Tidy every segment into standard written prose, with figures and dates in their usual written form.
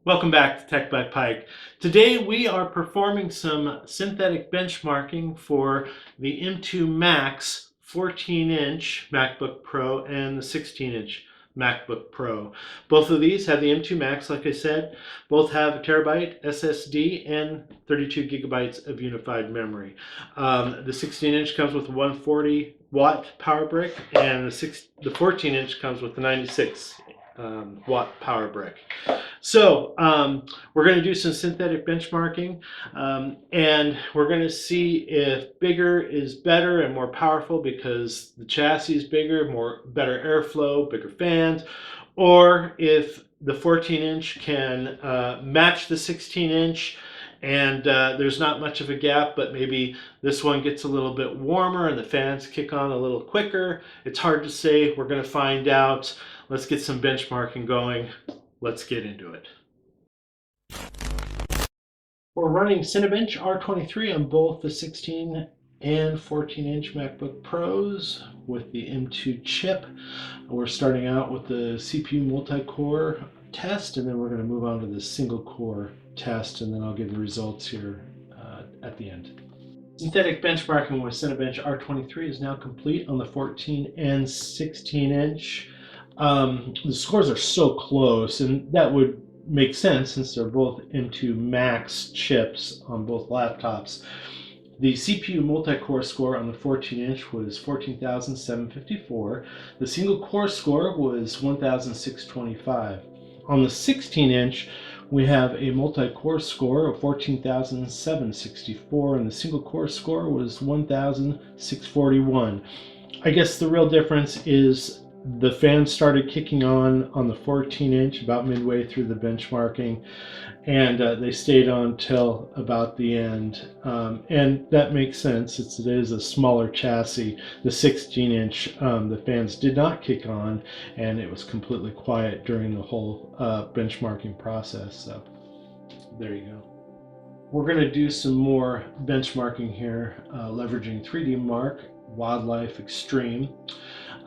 Welcome back to Tech by Pike. Today we are performing some synthetic benchmarking for the M2 Max 14-inch MacBook Pro and the 16-inch MacBook Pro. Both of these have the M2 Max, like I said. Both have a terabyte SSD and 32 gigabytes of unified memory. The 16-inch comes with a 140 watt power brick, and the 14-inch comes with the 96 watt power brick. So we're going to do some synthetic benchmarking, and we're going to see if bigger is better and more powerful because the chassis is bigger, better airflow, bigger fans, or if the 14-inch can match the 16-inch and there's not much of a gap, but maybe this one gets a little bit warmer and the fans kick on a little quicker. It's hard to say. We're going to find out. Let's get some benchmarking going. Let's get into it. We're running Cinebench R23 on both the 16 and 14-inch MacBook Pros with the M2 chip. We're starting out with the CPU multi-core test, and then we're going to move on to the single-core test, and then I'll give the results here at the end. Synthetic benchmarking with Cinebench R23 is now complete on the 14 and 16-inch. The scores are so close, and that would make sense since they're both M2 Max chips on both laptops. The CPU multi-core score on the 14-inch was 14,754. The single-core score was 1,625. On the 16-inch, we have a multi-core score of 14,764, and the single-core score was 1,641. I guess the real difference is the fans started kicking on the 14-inch about midway through the benchmarking, and they stayed on till about the end. And that makes sense. It is a smaller chassis. The 16-inch, the fans did not kick on, and it was completely quiet during the whole benchmarking process. So there you go. We're going to do some more benchmarking here, leveraging 3D Mark Wildlife Extreme.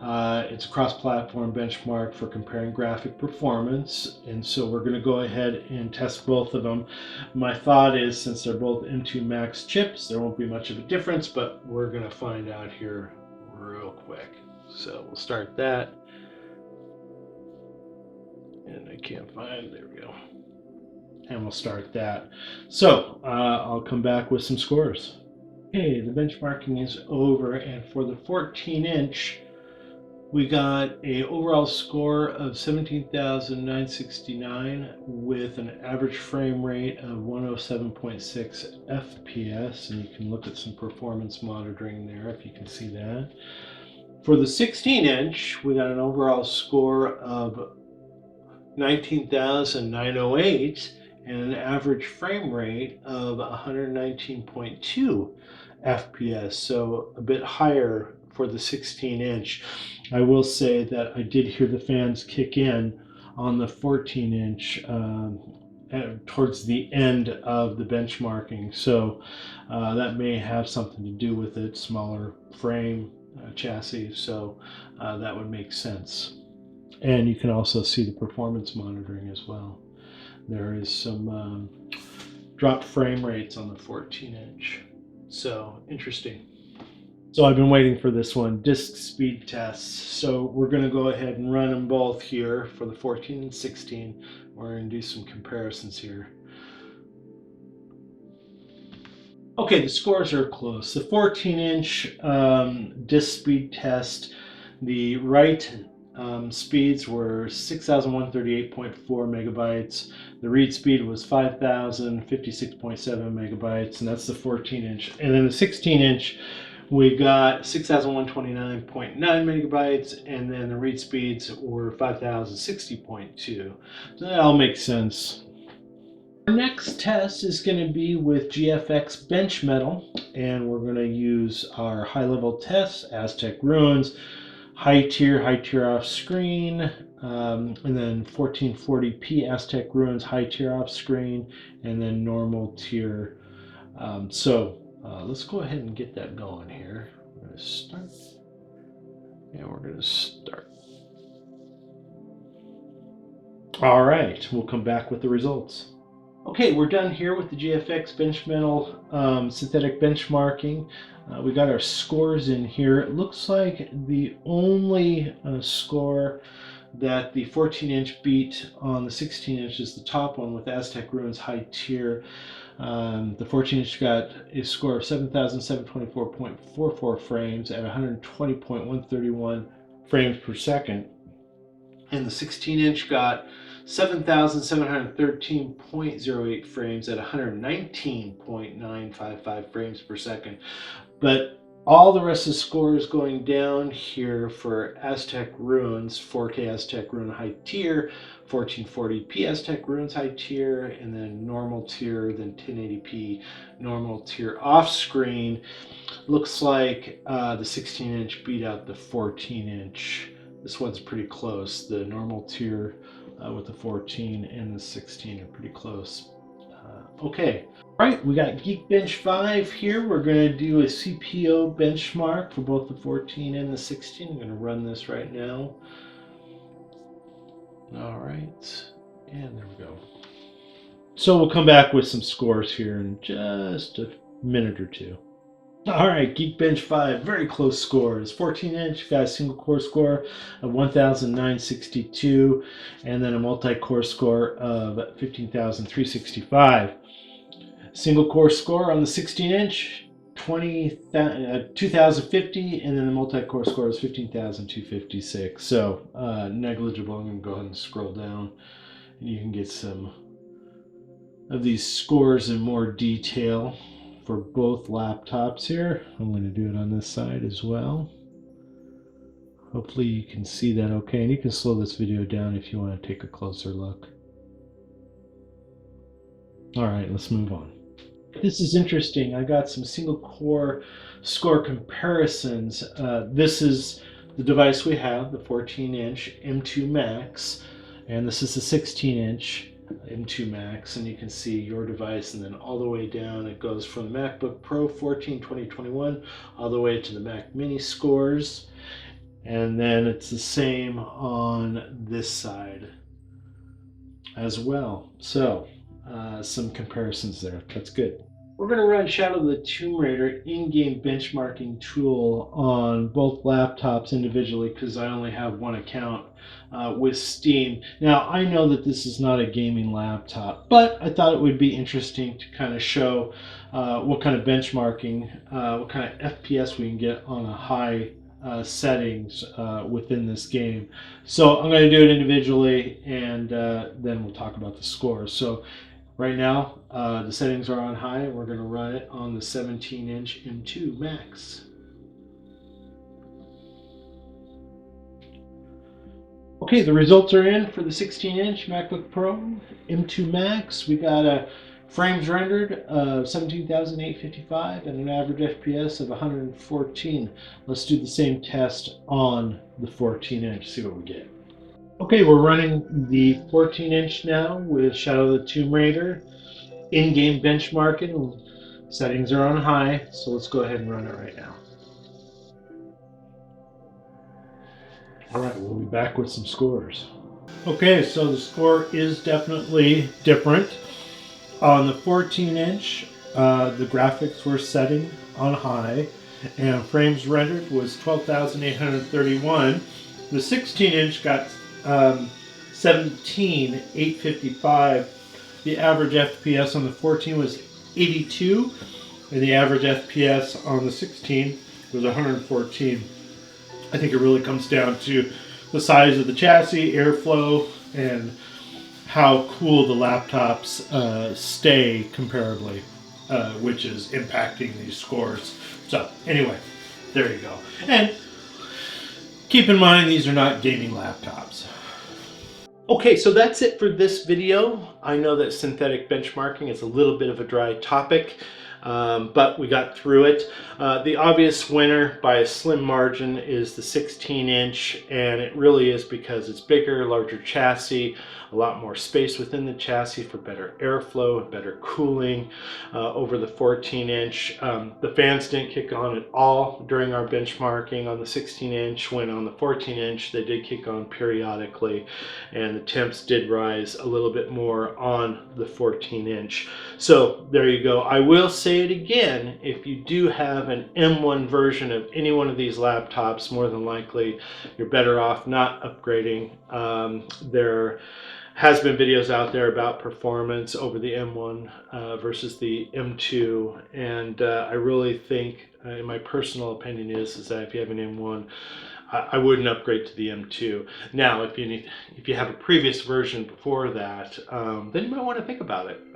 It's a cross-platform benchmark for comparing graphic performance, and so we're going to go ahead and test both of them. My thought is, since they're both M2 Max chips, there won't be much of a difference, but we're going to find out here real quick. So we'll start that, and I can't find, there we go. And we'll start that. So I'll come back with some scores. Okay, the benchmarking is over, and for the 14-inch, we got a overall score of 17,969 with an average frame rate of 107.6 FPS, and you can look at some performance monitoring there if you can see that. For the 16-inch, we got an overall score of 19,908 and an average frame rate of 119.2 FPS, so a bit higher for the 16-inch. I will say that I did hear the fans kick in on the 14-inch towards the end of the benchmarking, so that may have something to do with it, smaller frame chassis, so that would make sense. And you can also see the performance monitoring as well. There is some dropped frame rates on the 14-inch. So interesting. So I've been waiting for this one, disk speed tests. So we're going to go ahead and run them both here for the 14 and 16. We're going to do some comparisons here. Okay, the scores are close. The 14-inch disk speed test, the write speeds were 6,138.4 megabytes. The read speed was 5,056.7 megabytes, and that's the 14-inch. And then the 16-inch, we got 6,129.9 megabytes, and then the read speeds were 5,060.2. So that all makes sense. Our next test is going to be with GFX Bench Metal, and we're going to use our high-level tests, Aztec Ruins, high tier off screen, and then 1440p Aztec Ruins high tier off screen, and then normal tier. Let's go ahead and get that going here. We're going to start. And we're going to start. All right, we'll come back with the results. Okay, we're done here with the GFX bench metal synthetic benchmarking. We got our scores in here. It looks like the only score that the 14-inch beat on the 16-inch is the top one with Aztec Ruins High Tier. The 14-inch got a score of 7,724.44 frames at 120.131 frames per second. And the 16-inch got 7,713.08 frames at 119.955 frames per second. But all the rest of the scores going down here for Aztec Ruins, 4K Aztec Ruin High Tier, 1440p Aztec Ruins High Tier, and then normal tier, then 1080p normal tier off screen. Looks like the 16-inch beat out the 14-inch. This one's pretty close. The normal tier with the 14 and the 16 are pretty close. Okay. All right, we got Geekbench 5 here. We're going to do a CPO benchmark for both the 14 and the 16. I'm going to run this right now. All right, and there we go. So we'll come back with some scores here in just a minute or two. All right, Geekbench 5, very close scores. 14-inch got a single core score of 1,962, and then a multi-core score of 15,365. Single core score on the 16-inch, 2,050, and then the multi-core score is 15,256. So negligible. I'm going to go ahead and scroll down, and you can get some of these scores in more detail for both laptops here. I'm going to do it on this side as well. Hopefully you can see that okay, and you can slow this video down if you want to take a closer look. All right, let's move on. This is interesting. I got some single core score comparisons. This is the device we have, the 14-inch M2 Max, and this is the 16-inch M2 Max, and you can see your device, and then all the way down it goes from the Macbook Pro 14 2021 all the way to the Mac Mini scores, and then it's the same on this side as well. So some comparisons there. That's good. We're going to run Shadow of the Tomb Raider in-game benchmarking tool on both laptops individually because I only have one account with Steam. Now, I know that this is not a gaming laptop, but I thought it would be interesting to kind of show what kind of benchmarking, what kind of FPS we can get on a high settings within this game. So I'm going to do it individually, and then we'll talk about the scores. So right now, the settings are on high, and we're going to run it on the 17-inch M2 Max. Okay, the results are in for the 16-inch MacBook Pro M2 Max. We got a frames rendered of 17,855 and an average FPS of 114. Let's do the same test on the 14-inch, see what we get. Okay, we're running the 14-inch now with Shadow of the Tomb Raider. In-game benchmarking. Settings are on high, so let's go ahead and run it right now. All right, we'll be back with some scores. Okay, so the score is definitely different. On the 14-inch, the graphics were setting on high, and frames rendered was 12,831. The 16-inch got 17,855. The average FPS on the 14 was 82, and the average FPS on the 16 was 114. I think it really comes down to the size of the chassis, airflow, and how cool the laptops stay comparably, which is impacting these scores. So anyway, there you go. And keep in mind, these are not gaming laptops. Okay, so that's it for this video. I know that synthetic benchmarking is a little bit of a dry topic. but we got through it. The obvious winner by a slim margin is the 16-inch, and it really is because it's bigger, larger chassis, a lot more space within the chassis for better airflow and better cooling over the 14-inch. The fans didn't kick on at all during our benchmarking on the 16-inch. When on the 14-inch they did kick on periodically, and the temps did rise a little bit more on the 14-inch. So there you go. I will say it again, if you do have an M1 version of any one of these laptops, more than likely you're better off not upgrading. There has been videos out there about performance over the M1 versus the M2, and I really think, in my personal opinion, is that if you have an M1, I wouldn't upgrade to the M2. Now, if you have a previous version before that, then you might want to think about it,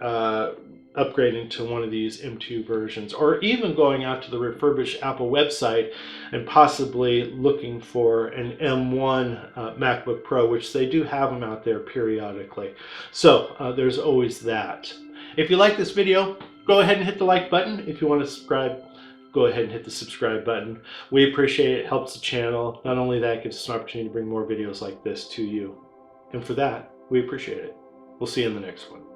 upgrading to one of these M2 versions, or even going out to the refurbished Apple website and possibly looking for an M1 MacBook Pro, which they do have them out there periodically. So there's always that. If you like this video, go ahead and hit the like button. If you want to subscribe, go ahead and hit the subscribe button. We appreciate it. It helps the channel. Not only that, it gives us an opportunity to bring more videos like this to you. And for that, we appreciate it. We'll see you in the next one.